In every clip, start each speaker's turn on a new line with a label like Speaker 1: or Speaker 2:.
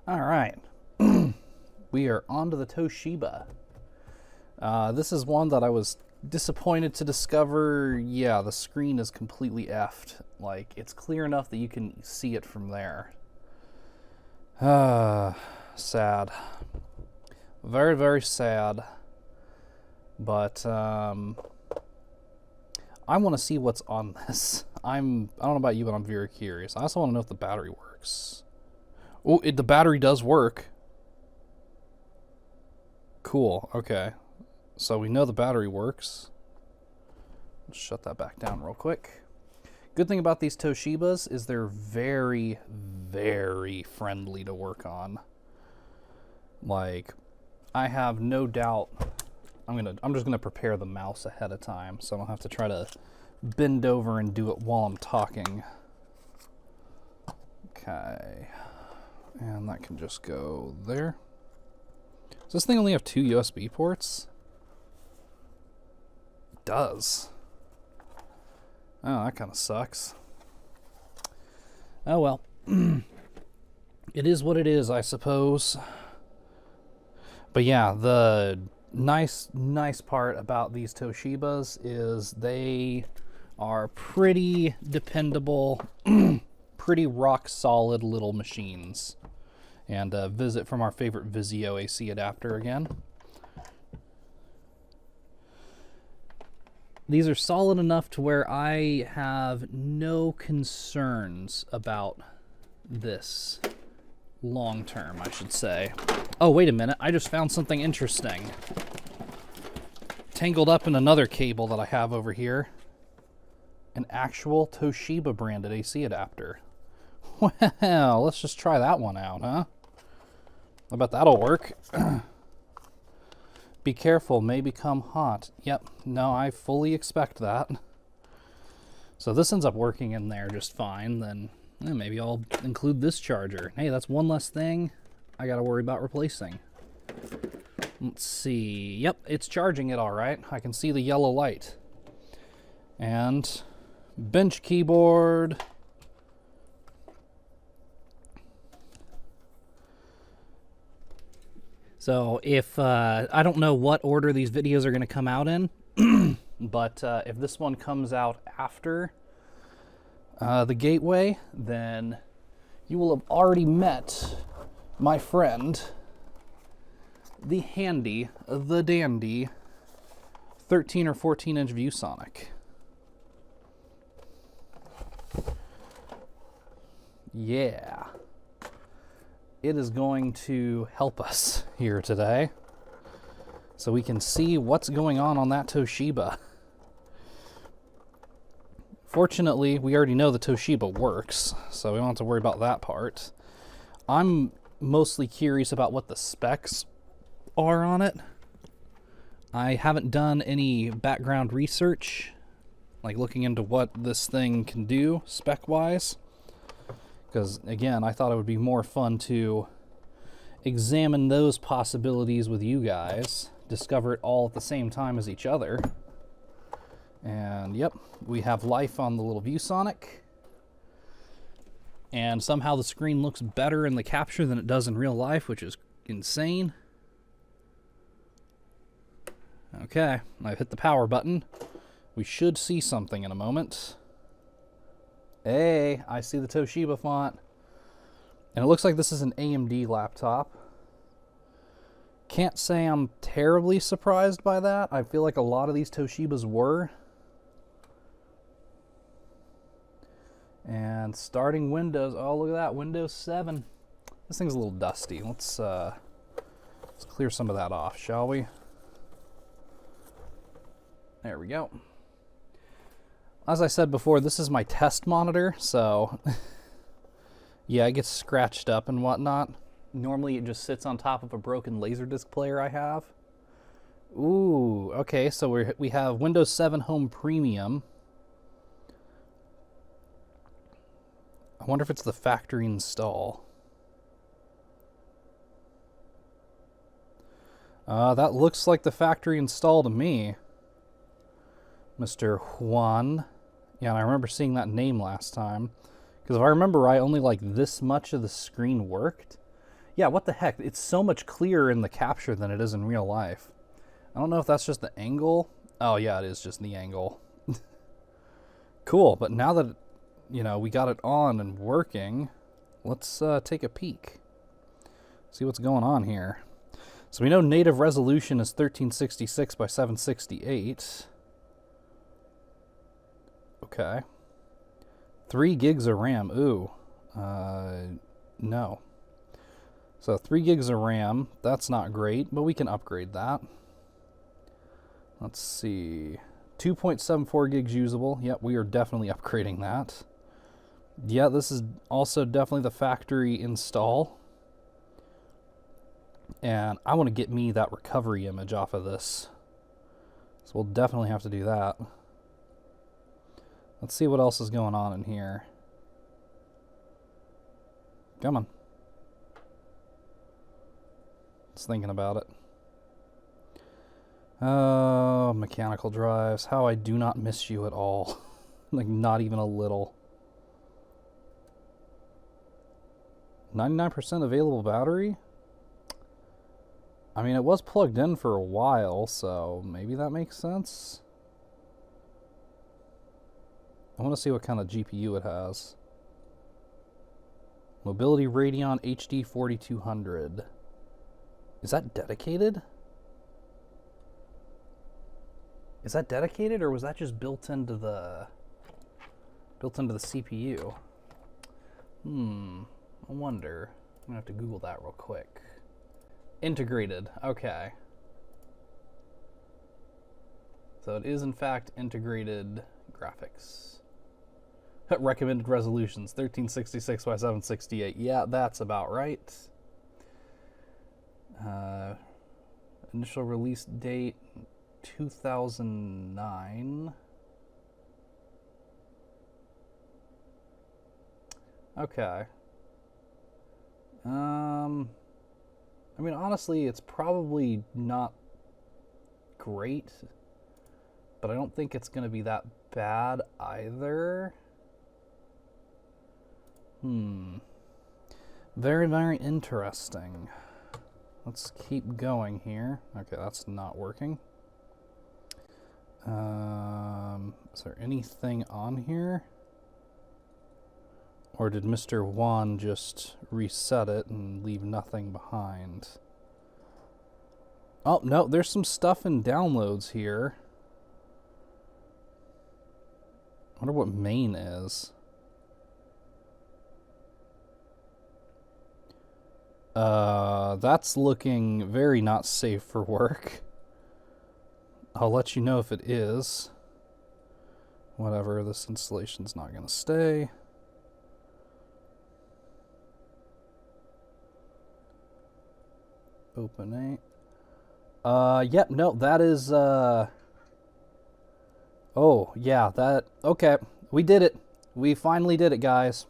Speaker 1: All right. We are on to the Toshiba. This is one that I was disappointed to discover. Yeah, the screen is completely effed. Like, it's clear enough that you can see it from there. Sad. Very, very sad. But, I want to see what's on this. I don't know about you, but I'm very curious. I also want to know if the battery works. Oh, the battery does work. Cool, okay. So we know the battery works. Let's shut that back down real quick. Good thing about these Toshibas is they're very, very friendly to work on. Like, I have no doubt I'm just gonna prepare the mouse ahead of time so I don't have to try to bend over and do it while I'm talking. Okay. And that can just go there. Does this thing only have 2 USB ports? It does. Oh, that kind of sucks. Oh well. It is what it is, I suppose. But yeah, the nice part about these Toshibas is they are pretty dependable, pretty rock solid little machines. And visit from our favorite Vizio AC adapter again. These are solid enough to where I have no concerns about this long term, I should say. Oh, wait a minute. I just found something interesting. Tangled up in another cable that I have over here. An actual Toshiba branded AC adapter. Well, let's just try that one out, huh? I bet that'll work. Be careful, may become hot. Yep, no, I fully expect that. So this ends up working in there just fine, then maybe I'll include this charger. Hey, that's one less thing I gotta worry about replacing. Let's see. Yep, it's charging it all right. I can see the yellow light. And bench keyboard. So if, I don't know what order these videos are going to come out in, but if this one comes out after the Gateway, then you will have already met my friend, the handy, the dandy 13 or 14 inch ViewSonic. Yeah. It is going to help us here today so we can see what's going on that Toshiba. Fortunately, we already know the Toshiba works, so we don't have to worry about that part. I'm mostly curious about what the specs are on it. I haven't done any background research, like looking into what this thing can do spec-wise. Because, again, I thought it would be more fun to examine those possibilities with you guys, discover it all at the same time as each other. And, yep, we have life on the little ViewSonic. And somehow the screen looks better in the capture than it does in real life, which is insane. Okay, I've hit the power button. We should see something in a moment. Hey, I see the Toshiba font. And it looks like this is an AMD laptop. Can't say I'm terribly surprised by that. I feel like a lot of these Toshibas were. And starting Windows. Oh, look at that, Windows 7. This thing's a little dusty. Let's clear some of that off, shall we? There we go. As I said before, this is my test monitor, so yeah, it gets scratched up and whatnot. Normally it just sits on top of a broken Laserdisc player I have. Ooh, okay, so we have Windows 7 Home Premium. I wonder if it's the factory install. That looks like the factory install to me. Mr. Juan. Yeah, and I remember seeing that name last time. Because if I remember right, only like this much of the screen worked. Yeah, what the heck? It's so much clearer in the capture than it is in real life. I don't know if that's just the angle. Oh, yeah, it is just the angle. Cool, but now that, you know, we got it on and working, let's take a peek. See what's going on here. So we know native resolution is 1366 by 768. Okay. 3 gigs of RAM. Ooh. No. So 3 gigs of RAM. That's not great, but we can upgrade that. Let's see. 2.74 gigs usable. Yep, we are definitely upgrading that. Yeah, this is also definitely the factory install. And I want to get me that recovery image off of this. So we'll definitely have to do that. Let's see what else is going on in here. Come on. Just thinking about it. Oh, mechanical drives. How I do not miss you at all. Like, not even a little. 99% available battery? I mean, it was plugged in for a while, so maybe that makes sense. I want to see what kind of GPU it has. Mobility Radeon HD 4200. Is that dedicated? Is that dedicated, or was that just built into the CPU? I wonder. I'm gonna have to Google that real quick. Integrated. Okay. So it is in fact integrated graphics. Recommended resolutions 1366 by 768. Yeah, that's about right. Initial release date 2009. Okay. I mean, honestly, it's probably not great, but I don't think it's going to be that bad either. Very, very interesting. Let's keep going here. Okay, that's not working. Is there anything on here? Or did Mr. Wan just reset it and leave nothing behind? Oh, no, there's some stuff in downloads here. I wonder what main is. That's looking very not safe for work. I'll let you know if it is. Whatever, this installation's not gonna stay. Open 8. Yep, no, that is, oh, yeah, that, okay, we did it. We finally did it, guys.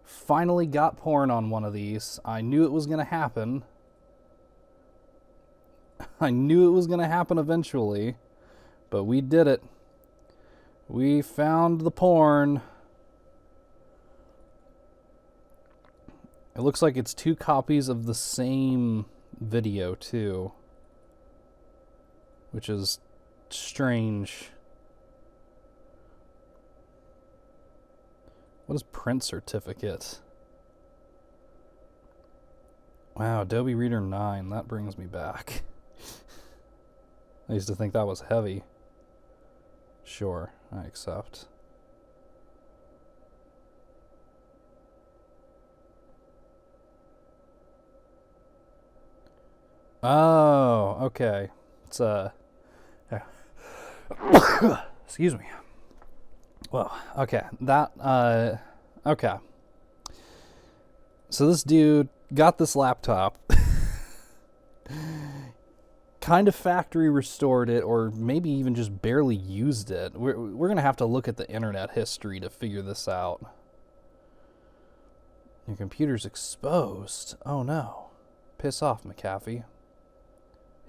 Speaker 1: Finally got porn on one of these. I knew it was gonna happen. I knew it was gonna happen eventually, but we did it. We found the porn. It looks like it's 2 copies of the same video, too. Which is strange. What is print certificate? Wow, Adobe Reader 9. That brings me back. I used to think that was heavy. Sure, I accept. Oh, okay. It's excuse me. Well, okay. That okay. So this dude got this laptop, kind of factory restored it, or maybe even just barely used it. We're gonna have to look at the internet history to figure this out. Your computer's exposed. Oh no. Piss off, McAfee.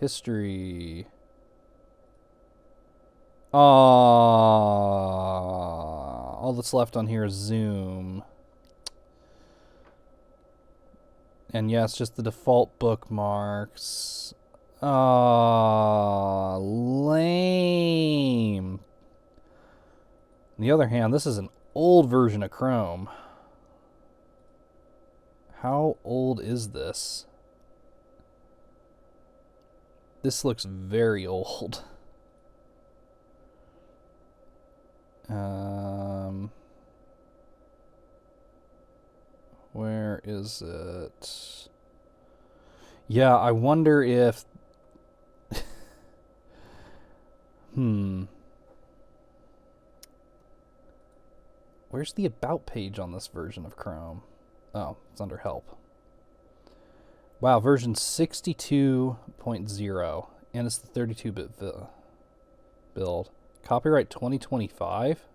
Speaker 1: History. All that's left on here is Zoom. And yes, just the default bookmarks. Ah, lame. On the other hand, this is an old version of Chrome. How old is this? This looks very old. Where is it? Yeah, I wonder if... Where's the About page on this version of Chrome? Oh, it's under Help. Wow, version 62.0, and it's the 32-bit build. Copyright 2025?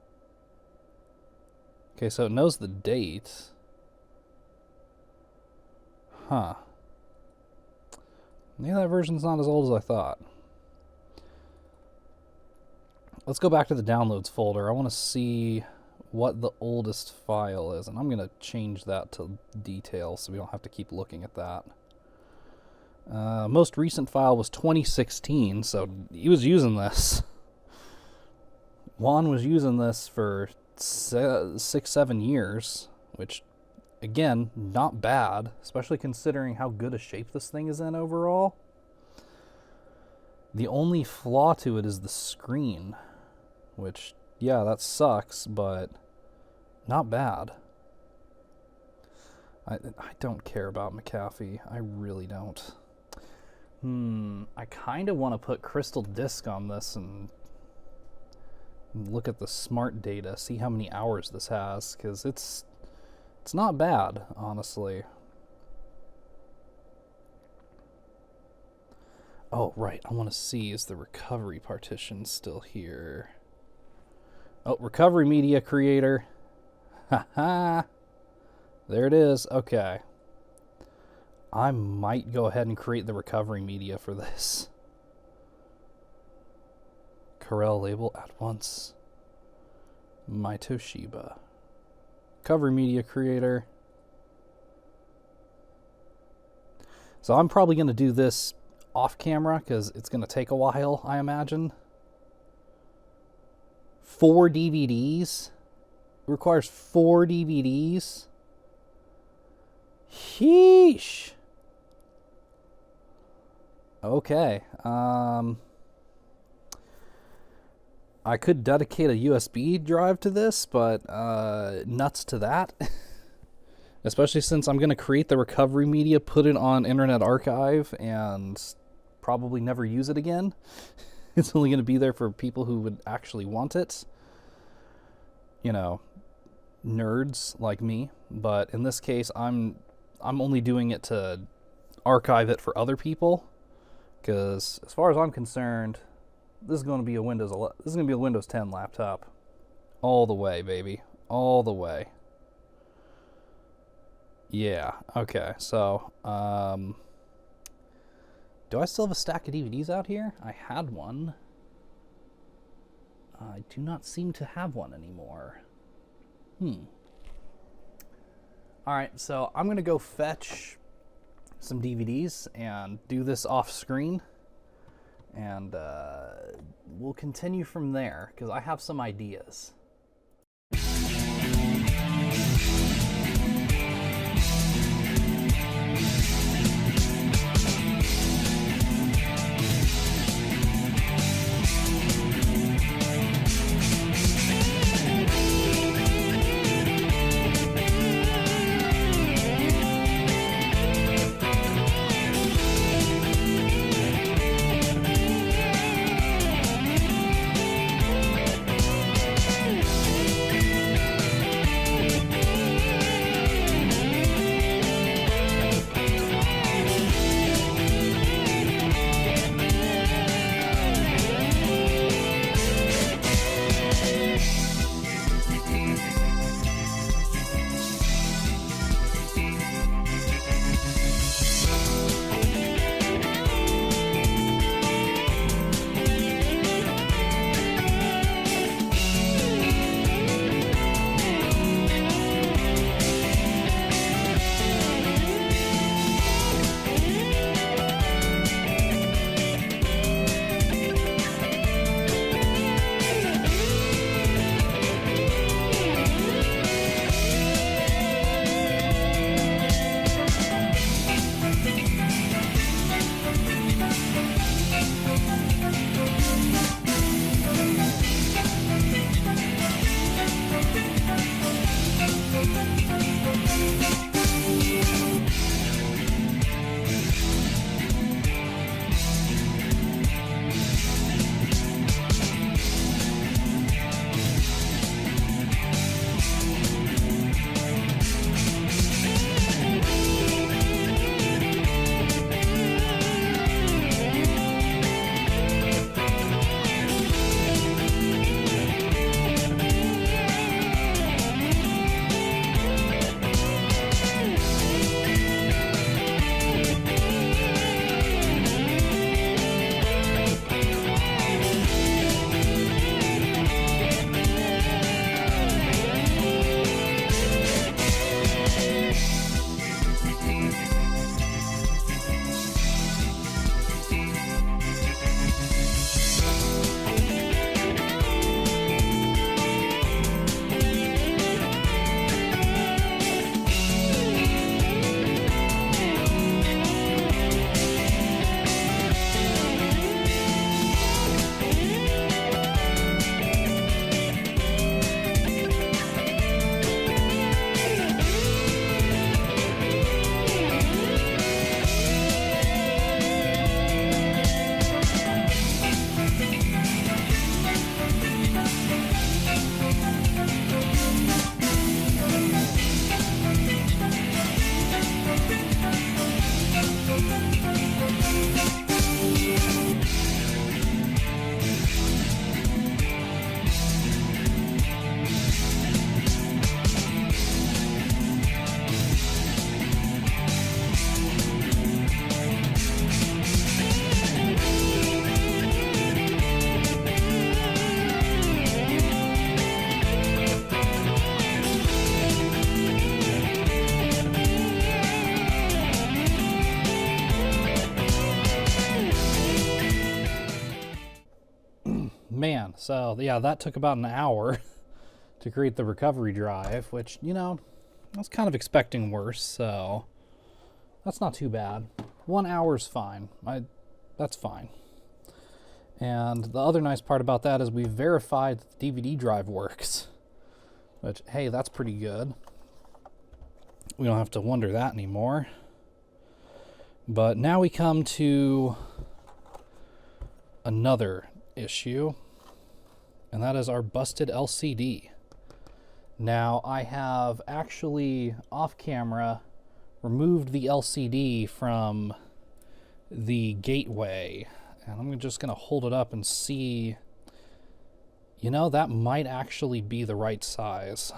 Speaker 1: Okay, so it knows the date. Huh. Maybe that version's not as old as I thought. Let's go back to the downloads folder. I want to see what the oldest file is, and I'm going to change that to details so we don't have to keep looking at that. Most recent file was 2016, so he was using this. Juan was using this for 6-7 years, which, again, not bad, especially considering how good a shape this thing is in overall. The only flaw to it is the screen, which, yeah, that sucks, but not bad. I don't care about McAfee. I really don't. I kind of want to put Crystal Disk on this and look at the smart data, see how many hours this has, because it's not bad, honestly. Oh, right, I want to see, is the recovery partition still here? Oh, recovery media creator. Haha. There it is. Okay. I might go ahead and create the recovery media for this. Corel label at once. My Toshiba. Recovery media creator. So I'm probably going to do this off camera because it's going to take a while, I imagine. 4 DVDs? It requires 4 DVDs? Sheesh. Okay. I could dedicate a USB drive to this, but nuts to that. Especially since I'm going to create the recovery media, put it on Internet Archive, and probably never use it again. It's only going to be there for people who would actually want it. You know, nerds like me. But in this case, I'm only doing it to archive it for other people. Because as far as I'm concerned, this is going to be a Windows 10 laptop. All the way, baby. All the way. Yeah, okay. So, do I still have a stack of DVDs out here? I had one. I do not seem to have one anymore. Alright, so I'm going to go fetch some DVDs and do this off screen. And we'll continue from there, because I have some ideas. man, so yeah, that took about an hour to create the recovery drive, which, you know, I was kind of expecting worse, so that's not too bad. 1 hour's fine. That's fine. And the other nice part about that is we verified that the DVD drive works, which, hey, that's pretty good. We don't have to wonder that anymore. But now we come to another issue, and that is our busted LCD. Now, I have actually, off camera, removed the LCD from the gateway, and I'm just going to hold it up and see. You know, that might actually be the right size.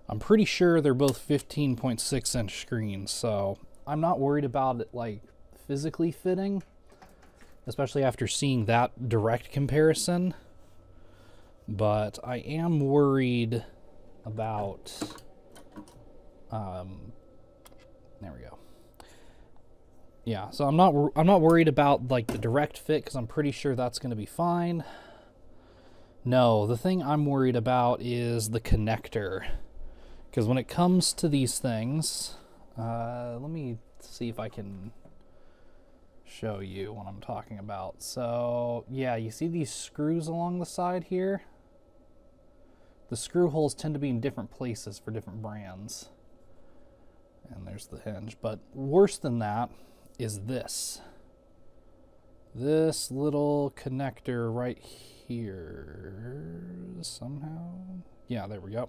Speaker 1: I'm pretty sure they're both 15.6-inch screens, so I'm not worried about it, like, physically fitting, especially after seeing that direct comparison. But I am worried about, there we go. Yeah, so I'm not worried about, like, the direct fit, because I'm pretty sure that's going to be fine. No, the thing I'm worried about is the connector, because when it comes to these things, let me see if I can show you what I'm talking about. So, yeah, you see these screws along the side here? The screw holes tend to be in different places for different brands. And there's the hinge. But worse than that is this. This little connector right here somehow. Yeah, there we go.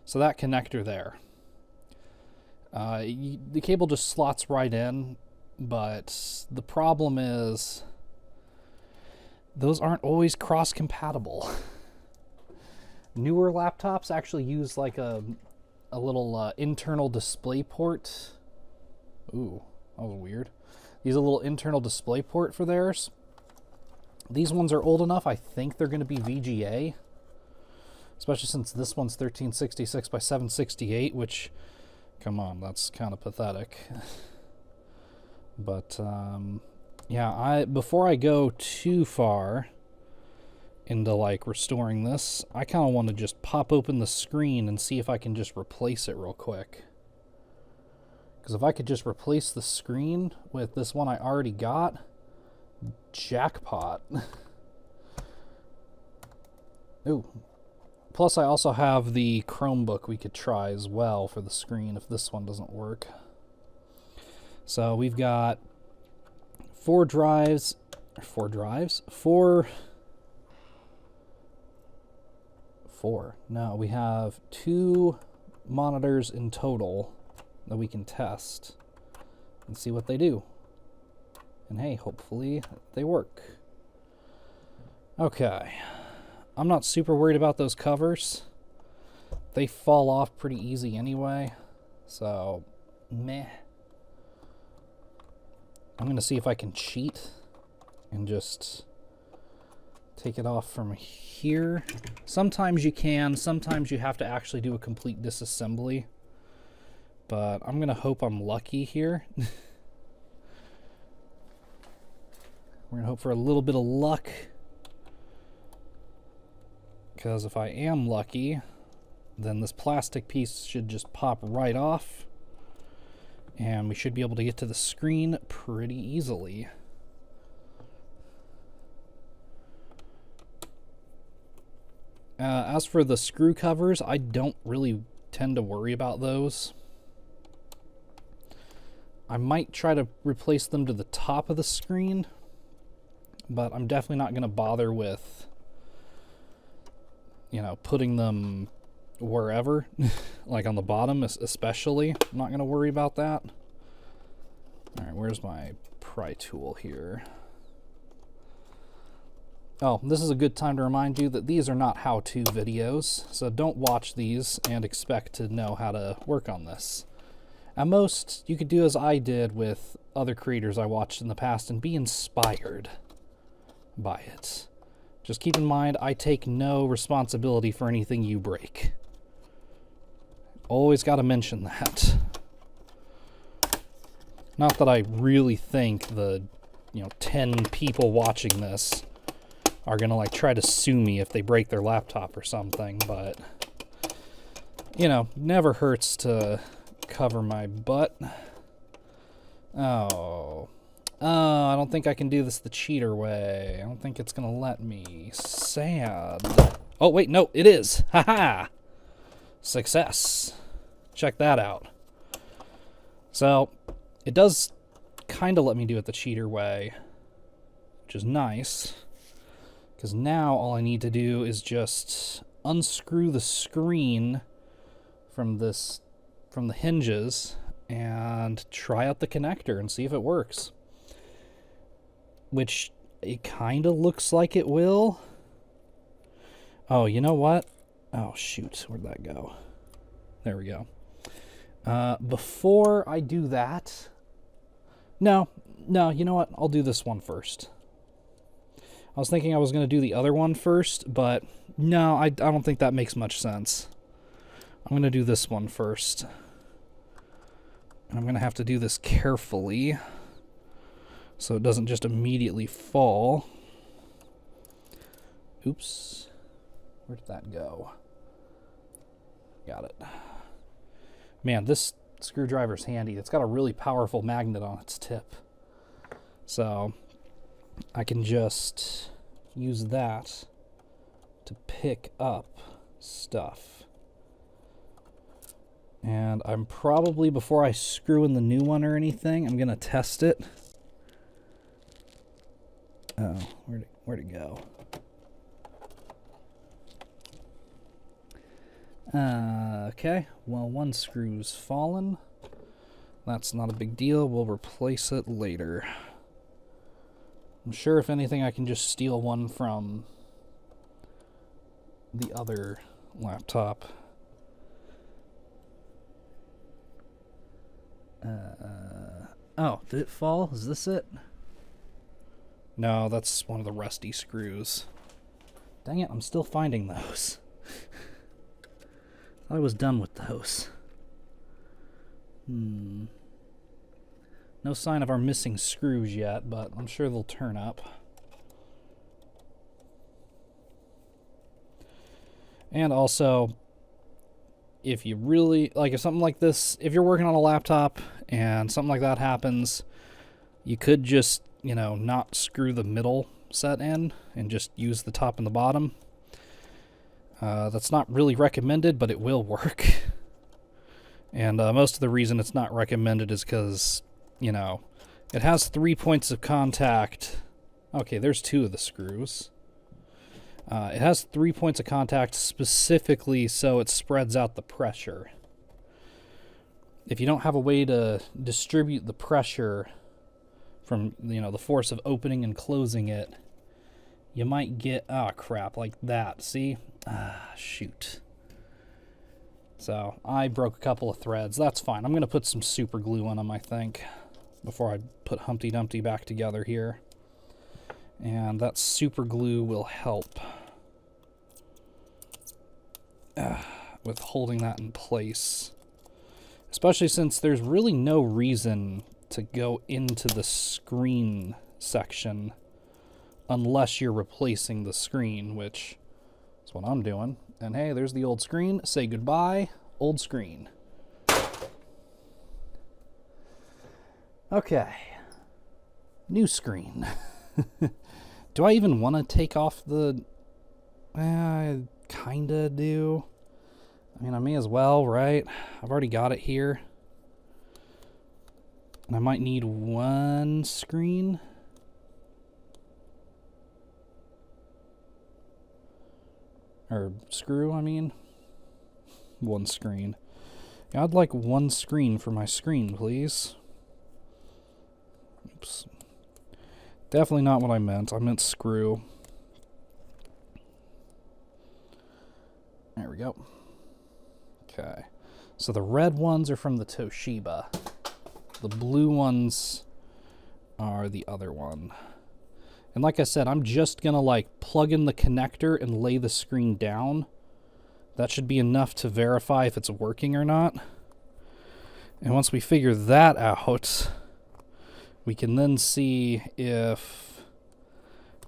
Speaker 1: So that connector there. The cable just slots right in, but the problem is those aren't always cross-compatible. Newer laptops actually use like a little internal display port. Ooh, that was weird. Use a little internal display port for theirs. These ones are old enough, I think they're going to be VGA. Especially since this one's 1366 by 768, which, come on, that's kind of pathetic. But, yeah, before I go too far into, like, restoring this, I kind of want to just pop open the screen and see if I can just replace it real quick. Because if I could just replace the screen with this one I already got, jackpot. Ooh. Plus, I also have the Chromebook we could try as well for the screen if this one doesn't work. So we've got four. No, we have 2 monitors in total that we can test and see what they do. And hey, hopefully they work. Okay. I'm not super worried about those covers. They fall off pretty easy anyway, so meh. I'm gonna see if I can cheat and just take it off from here. Sometimes you can, sometimes you have to actually do a complete disassembly, but I'm gonna hope I'm lucky here. We're gonna hope for a little bit of luck, because if I am lucky, then this plastic piece should just pop right off, and we should be able to get to the screen pretty easily. As for the screw covers, I don't really tend to worry about those. I might try to replace them to the top of the screen, but I'm definitely not going to bother with, you know, putting them wherever, like on the bottom especially. I'm not going to worry about that. All right, where's my pry tool here? Oh, this is a good time to remind you that these are not how-to videos, so don't watch these and expect to know how to work on this. At most, you could do as I did with other creators I watched in the past and be inspired by it. Just keep in mind, I take no responsibility for anything you break. Always got to mention that. Not that I really think the, 10 people watching this are gonna like try to sue me if they break their laptop or something, but you know, never hurts to cover my butt. Oh, I don't think I can do this the cheater way. I don't think it's gonna let me. Sad. Oh wait, no, it is. Haha. Success. Check that out. So it does kind of let me do it the cheater way, which is nice, because now all I need to do is just unscrew the screen from the hinges and try out the connector and see if it works, which it kind of looks like it will. Oh, you know what? Oh shoot, where'd that go? There we go. Before I do that, no, you know what? I'll do this one first. I was thinking I was going to do the other one first, but no, I don't think that makes much sense. I'm going to do this one first. And I'm going to have to do this carefully so it doesn't just immediately fall. Oops. Where did that go? Got it. Man, this screwdriver's handy. It's got a really powerful magnet on its tip. So I can just use that to pick up stuff. And I'm probably, before I screw in the new one or anything, I'm going to test it. Oh, where'd it go? Okay, well, one screw's fallen. That's not a big deal. We'll replace it later. I'm sure if anything I can just steal one from the other laptop. Oh, did it fall? Is this it? No, that's one of the rusty screws. Dang it, I'm still finding those. I was done with those. No sign of our missing screws yet, but I'm sure they'll turn up. And also, if you really, like if something like this, if you're working on a laptop and something like that happens, you could just, you know, not screw the middle set in and just use the top and the bottom. That's not really recommended, but it will work. And most of the reason it's not recommended is because, you know, it has 3 points of contact. Okay, there's 2 of the screws. It has 3 points of contact specifically so it spreads out the pressure. If you don't have a way to distribute the pressure from, you know, the force of opening and closing it, you might get, oh crap, like that, see? Ah, shoot. So, I broke a couple of threads. That's fine. I'm going to put some super glue on them, I think, before I put Humpty Dumpty back together here. And that super glue will help with holding that in place. Especially since there's really no reason to go into the screen section unless you're replacing the screen, which is what I'm doing. And hey, there's the old screen. Say goodbye, old screen. Okay. New screen. Do I even want to take off the... I kinda do. I mean, I may as well, right? I've already got it here. And I might need one screen. Or screw, I mean. One screen. Yeah, I'd like one screen for my screen, please. Oops. Definitely not what I meant. I meant screw. There we go. Okay. So the red ones are from the Toshiba. The blue ones are the other one. And like I said, I'm just going to like plug in the connector and lay the screen down. That should be enough to verify if it's working or not. And once we figure that out, we can then see if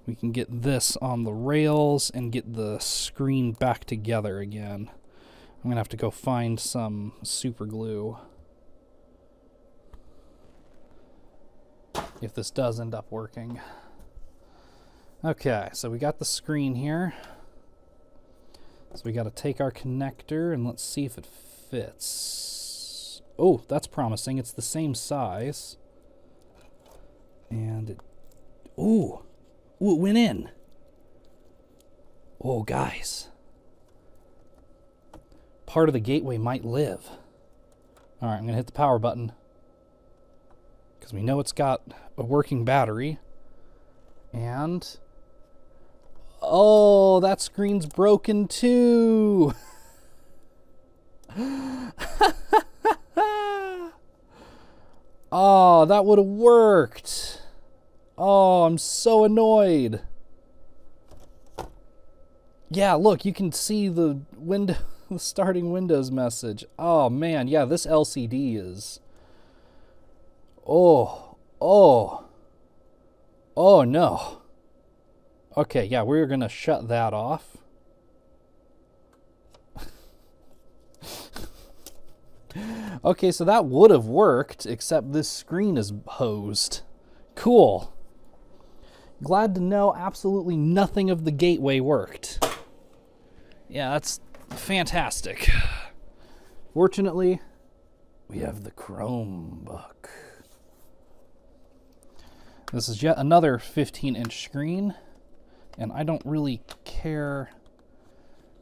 Speaker 1: we can get this on the rails and get the screen back together again. I'm going to have to go find some super glue if this does end up working. Okay, so we got the screen here. So we got to take our connector and let's see if it fits. Oh, that's promising. It's the same size. And it... Ooh, it went in. Oh, guys. Part of the gateway might live. All right, I'm going to hit the power button, because we know it's got a working battery. And... oh, that screen's broken too. Oh, that would have worked. Oh, I'm so annoyed. Yeah, look, you can see the window, the starting Windows message. Oh man, yeah, this LCD is... oh no. Okay, yeah, we're going to shut that off. Okay, so that would have worked, except this screen is hosed. Cool. Glad to know absolutely nothing of the gateway worked. Yeah, that's fantastic. Fortunately, we have the Chromebook. This is yet another 15-inch screen. And I don't really care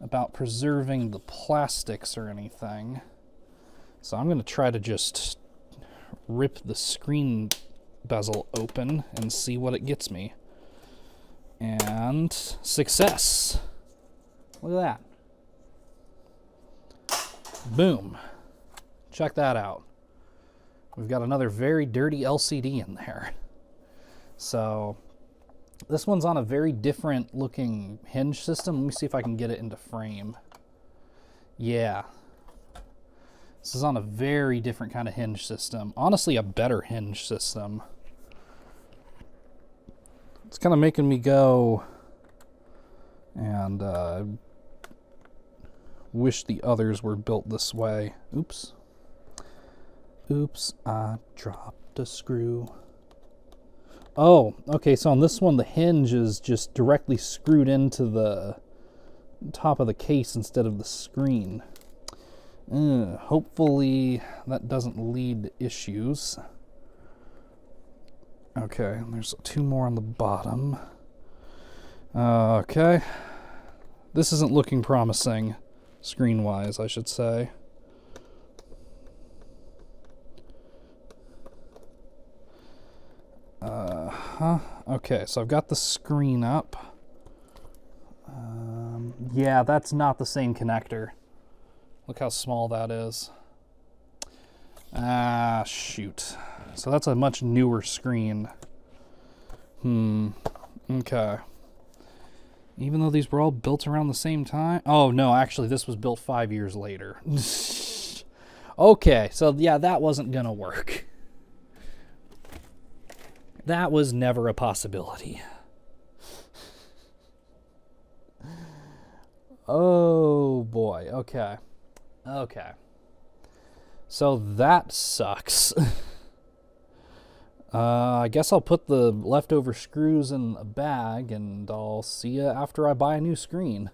Speaker 1: about preserving the plastics or anything. So I'm going to try to just rip the screen bezel open and see what it gets me. And success. Look at that. Boom. Check that out. We've got another very dirty LCD in there. So... this one's on a very different looking hinge system. Let me see if I can get it into frame. Yeah. This is on a very different kind of hinge system. Honestly, a better hinge system. It's kind of making me go and wish the others were built this way. Oops. Oops, I dropped a screw. Oh, okay, so on this one, the hinge is just directly screwed into the top of the case instead of the screen. Hopefully that doesn't lead to issues. Okay, there's two more on the bottom. Okay. This isn't looking promising, screen-wise, I should say. Okay, so I've got the screen up. Yeah, that's not the same connector. Look how small that is. Ah, shoot. So that's a much newer screen. Okay. Even though these were all built around the same time? Oh, no, actually, this was built 5 years later. Okay, so yeah, that wasn't gonna work. That was never a possibility. Oh boy, okay. Okay. So that sucks. I guess I'll put the leftover screws in a bag and I'll see you after I buy a new screen.